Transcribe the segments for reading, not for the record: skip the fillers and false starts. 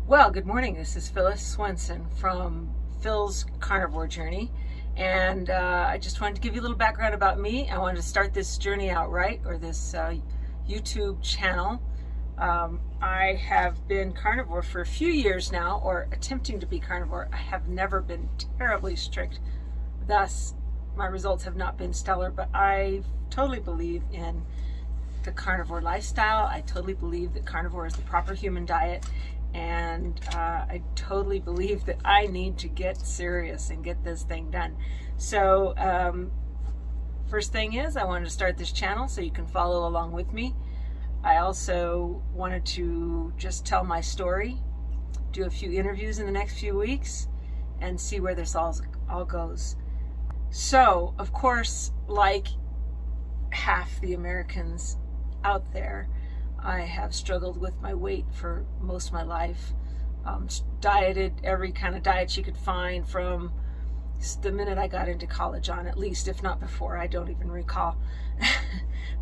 Well, good morning. This is Phyllis Swenson from Phyls Carnivore Journey, and I just wanted to give you a little background about me. I wanted to start this journey out right, or this YouTube channel. I have been carnivore for a few years now, or attempting to be carnivore. I have never been terribly strict, thus my results have not been stellar, but I totally believe in the carnivore lifestyle. I totally believe that carnivore is the proper human diet. And I totally believe that I need to get serious and get this thing done. So first thing is, I wanted to start this channel so you can follow along with me. I also wanted to just tell my story, do a few interviews in the next few weeks, and see where this all goes. So, of course, like half the Americans out there, I have struggled with my weight for most of my life. Dieted every kind of diet you could find from the minute I got into college on, at least, if not before. I don't even recall.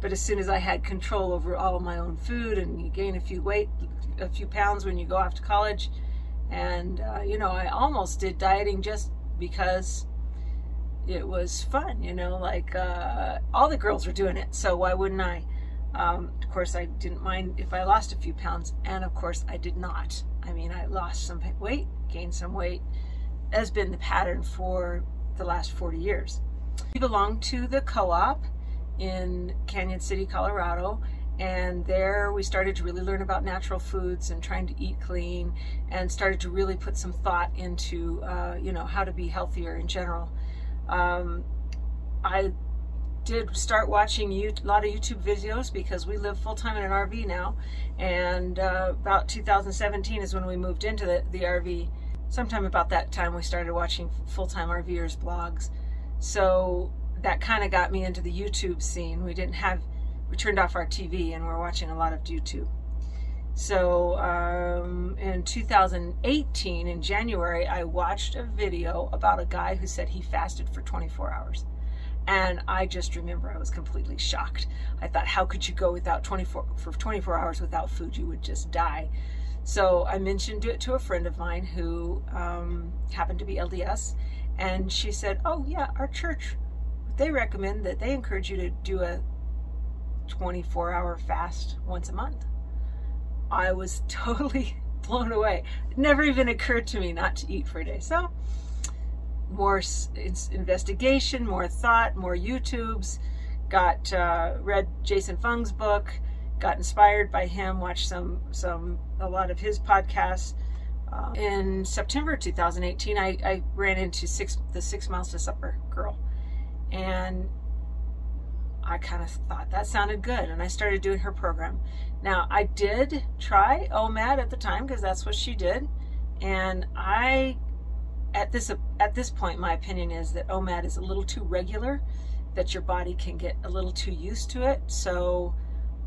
But as soon as I had control over all of my own food, and you gain a few pounds when you go off to college, and you know, I almost did dieting just because it was fun, you know, like all the girls were doing it, so why wouldn't I? Of course, I didn't mind if I lost a few pounds, and of course I did not. I mean, I lost some weight, gained some weight, has been the pattern for the last 40 years. We belong to the co-op in Canyon City, Colorado, and there we started to really learn about natural foods and trying to eat clean, and started to really put some thought into, you know, how to be healthier in general. I did start watching a lot of YouTube videos because we live full-time in an RV now, and about 2017 is when we moved into the RV. Sometime about that time we started watching full-time RVers blogs, so that kind of got me into the YouTube scene. We turned off our TV and we're watching a lot of YouTube. So in 2018, in January, I watched a video about a guy who said he fasted for 24 hours. And I just remember I was completely shocked. I thought, how could you go without 24 hours without food? You would just die. So I mentioned it to a friend of mine who happened to be LDS, and she said, oh yeah, our church, they recommend that they encourage you to do a 24-hour fast once a month. I was totally blown away. It never even occurred to me not to eat for a day. So more investigation, more thought, more YouTubes, read Jason Fung's book, got inspired by him, watched a lot of his podcasts. In September 2018, I ran into the 6 Miles to Supper girl, and I kind of thought that sounded good, and I started doing her program. Now, I did try OMAD at the time because that's what she did, and at this point, my opinion is that OMAD is a little too regular, that your body can get a little too used to it. So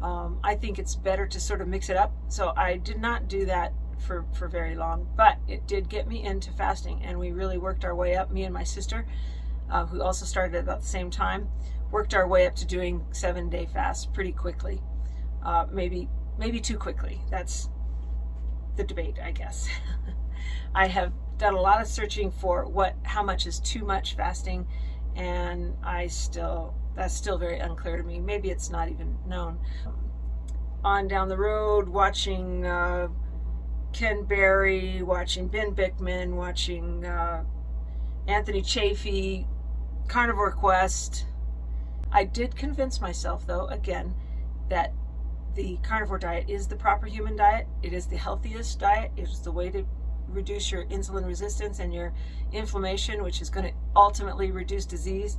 I think it's better to sort of mix it up. So I did not do that for very long, but it did get me into fasting, and we really worked our way up. Me and my sister, who also started at about the same time, worked our way up to doing 7-day fasts pretty quickly. Maybe too quickly. That's the debate, I guess. I have done a lot of searching for how much is too much fasting, and that's still very unclear to me. Maybe it's not even known. On down the road, watching Ken Berry, watching Ben Bickman, watching Anthony Chafee, Carnivore Quest. I did convince myself, though, again, that the carnivore diet is the proper human diet. It is the healthiest diet. It is the way to reduce your insulin resistance and your inflammation, which is going to ultimately reduce disease.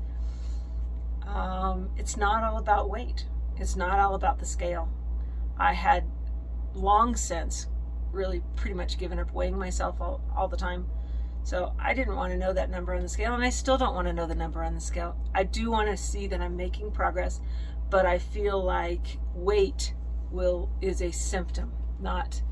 It's not all about weight. It's not all about the scale. I had long since really pretty much given up weighing myself all the time. So I didn't want to know that number on the scale, and I still don't want to know the number on the scale. I do want to see that I'm making progress, but I feel like weight is a symptom, not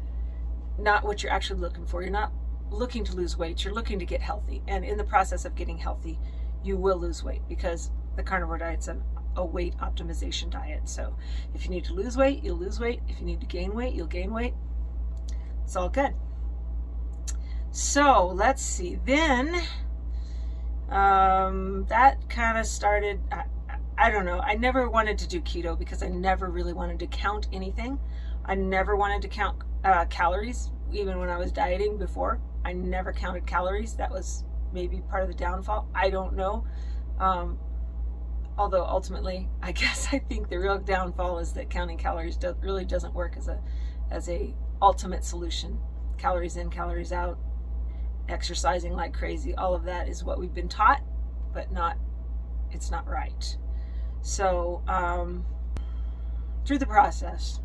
what you're actually looking for. You're not looking to lose weight, you're looking to get healthy. And in the process of getting healthy, you will lose weight, because the carnivore diet's a weight optimization diet. So if you need to lose weight, you'll lose weight. If you need to gain weight, you'll gain weight. It's all good. So let's see. Then that kind of started. I don't know. I never wanted to do keto because I never really wanted to count anything. I never wanted to count calories, even when I was dieting before. I never counted calories. That was maybe part of the downfall. I don't know. Although ultimately, I guess I think the real downfall is that counting calories really doesn't work as a ultimate solution. Calories in, calories out, exercising like crazy, all of that is what we've been taught, but it's not right. So through the process,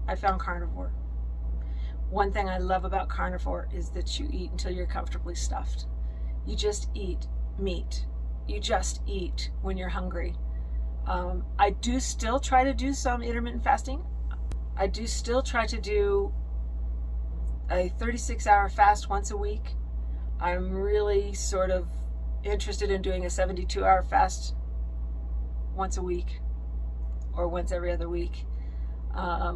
I found carnivore. One thing I love about carnivore is that you eat until you're comfortably stuffed. You just eat meat. You just eat when you're hungry. I do still try to do some intermittent fasting. I do still try to do a 36-hour fast once a week. I'm really sort of interested in doing a 72-hour fast once a week or once every other week. I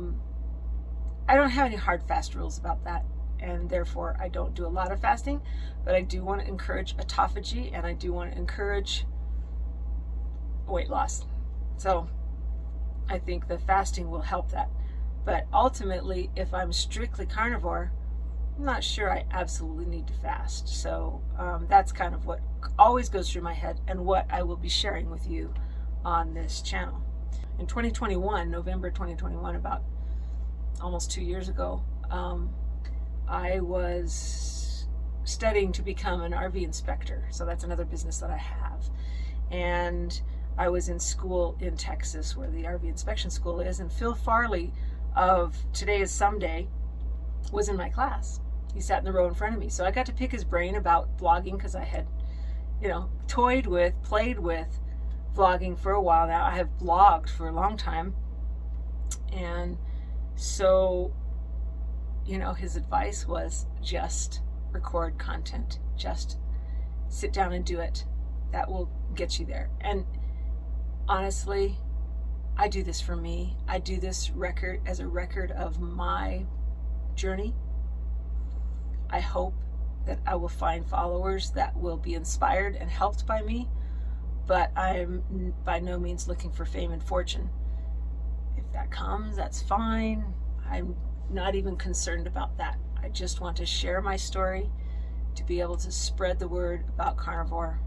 don't have any hard fast rules about that, and therefore I don't do a lot of fasting, but I do want to encourage autophagy, and I do want to encourage weight loss. So I think the fasting will help that. But ultimately, if I'm strictly carnivore, I'm not sure I absolutely need to fast. So that's kind of what always goes through my head and what I will be sharing with you on this channel. In 2021, November 2021, about almost 2 years ago, I was studying to become an RV inspector. So that's another business that I have. And I was in school in Texas where the RV inspection school is, and Phil Farley of Today is Someday was in my class. He sat in the row in front of me. So I got to pick his brain about vlogging because I had, played with vlogging for a while now. I have blogged for a long time. And so, his advice was just record content. Just sit down and do it. That will get you there. And honestly, I do this for me. I do this as a record of my journey. I hope that I will find followers that will be inspired and helped by me, but I'm by no means looking for fame and fortune. If that comes, that's fine. I'm not even concerned about that. I just want to share my story, to be able to spread the word about carnivore.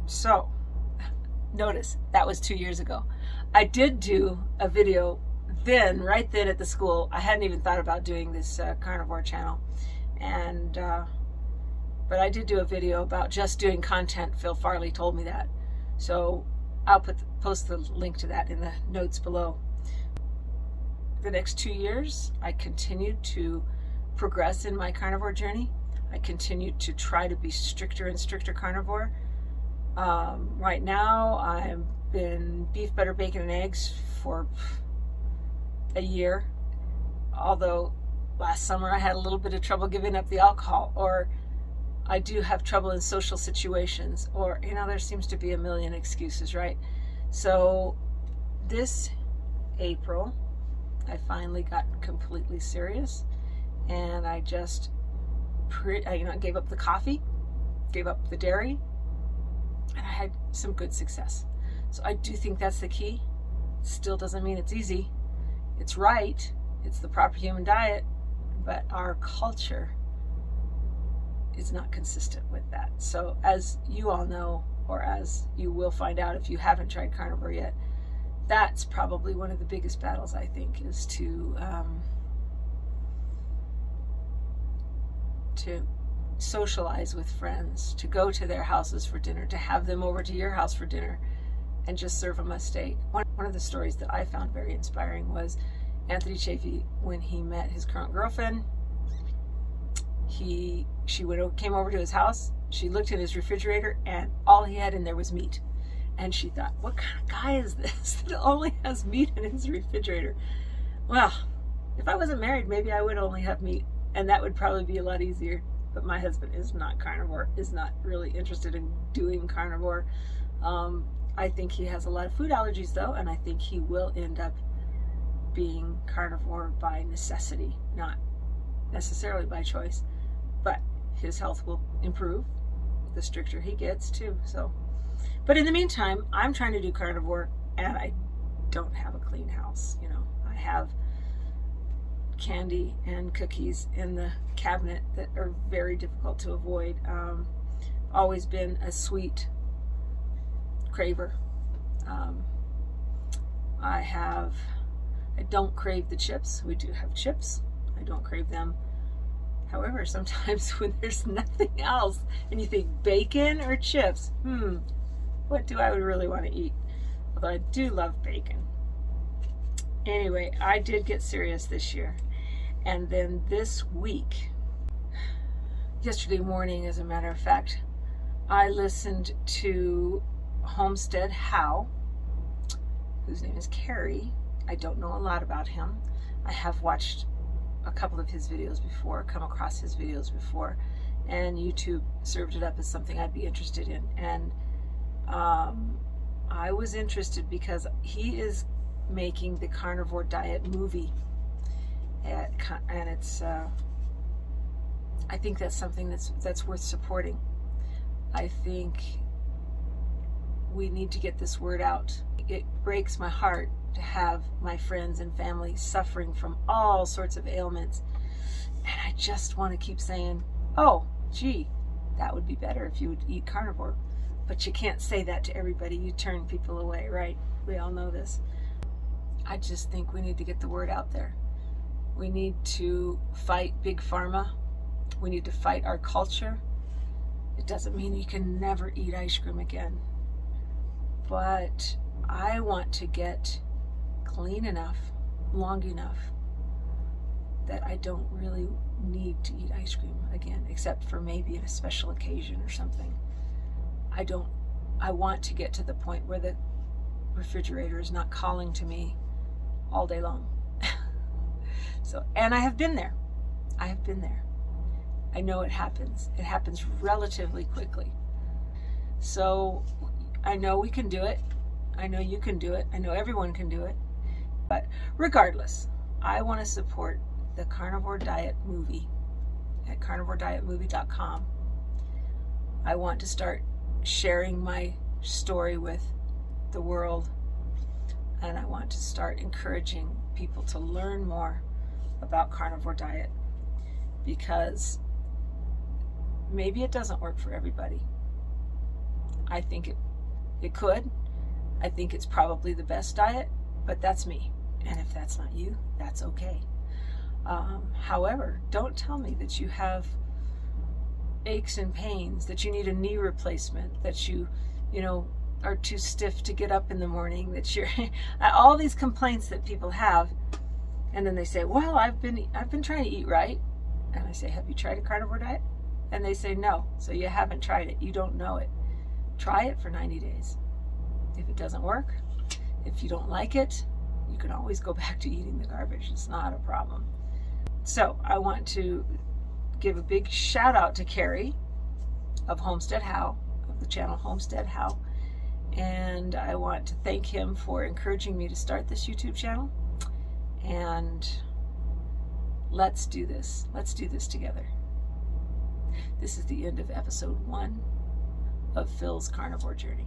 So notice that was 2 years ago. I did do a video right then at the school. I hadn't even thought about doing this Carnivore Channel, and but I did do a video about just doing content. Phil Farley told me that, so I'll post the link to that in the notes below. The next 2 years, I continued to progress in my carnivore journey. I continued to try to be stricter and stricter carnivore. Right now, I've been beef, butter, bacon, and eggs for a year. Although last summer I had a little bit of trouble giving up the alcohol, or I do have trouble in social situations, or there seems to be a million excuses, right? So this April, I finally got completely serious, and I just gave up the coffee, gave up the dairy, and I had some good success. So I do think that's the key. Still doesn't mean it's easy. It's right. It's the proper human diet, but our culture is not consistent with that. So as you all know, or as you will find out if you haven't tried carnivore yet, that's probably one of the biggest battles, I think, is to socialize with friends, to go to their houses for dinner, to have them over to your house for dinner and just serve them a steak. One of the stories that I found very inspiring was Anthony Chafee, when he met his current girlfriend. She came over to his house, she looked in his refrigerator, and all he had in there was meat. And she thought, what kind of guy is this that only has meat in his refrigerator? Well, if I wasn't married, maybe I would only have meat, and that would probably be a lot easier. But my husband is not carnivore, is not really interested in doing carnivore. I think he has a lot of food allergies though, and I think he will end up being carnivore by necessity, not necessarily by choice, but his health will improve the stricter he gets too. So, but in the meantime, I'm trying to do carnivore, and I don't have a clean house. You know, I have candy and cookies in the cabinet that are very difficult to avoid. Always been a sweet craver. I don't crave the chips. We do have chips. I don't crave them. However, sometimes when there's nothing else and you think bacon or chips, what do I really want to eat? Although I do love bacon. Anyway, I did get serious this year. And then this week, yesterday morning, as a matter of fact, I listened to Homestead How, whose name is Carrie. I don't know a lot about him. I have watched a couple of his videos before, come across his videos before, and YouTube served it up as something I'd be interested in. And I was interested because he is making the Carnivore Diet movie, and it's I think that's something that's worth supporting. I think we need to get this word out. It breaks my heart to have my friends and family suffering from all sorts of ailments, and I just want to keep saying, oh gee, that would be better if you would eat carnivore. But you can't say that to everybody. You turn people away, right? We all know this. I just think we need to get the word out there. We need to fight Big Pharma. We need to fight our culture. It doesn't mean you can never eat ice cream again. But I want to get clean enough, long enough, that I don't really need to eat ice cream again, except for maybe in a special occasion or something. I want to get to the point where the refrigerator is not calling to me all day long. So, and I have been there. I have been there. I know it happens. It happens relatively quickly. So I know we can do it. I know you can do it. I know everyone can do it. But regardless, I want to support the Carnivore Diet movie at carnivoredietmovie.com. I want to start sharing my story with the world, and I want to start encouraging people to learn more about carnivore diet, because maybe it doesn't work for everybody. I think it could. I think it's probably the best diet, but that's me. And if that's not you, that's okay. However, don't tell me that you have aches and pains, that you need a knee replacement, that you know, are too stiff to get up in the morning, that you're all these complaints that people have. And then they say, well, I've been trying to eat right. And I say, have you tried a carnivore diet? And they say, no. So you haven't tried it. You don't know it. Try it for 90 days. If it doesn't work, if you don't like it, you can always go back to eating the garbage. It's not a problem. So I want to give a big shout out to Carrie of Homestead How, of the channel Homestead How. And I want to thank him for encouraging me to start this YouTube channel. And let's do this. Let's do this together. This is the end of episode 1 of Phil's Carnivore Journey.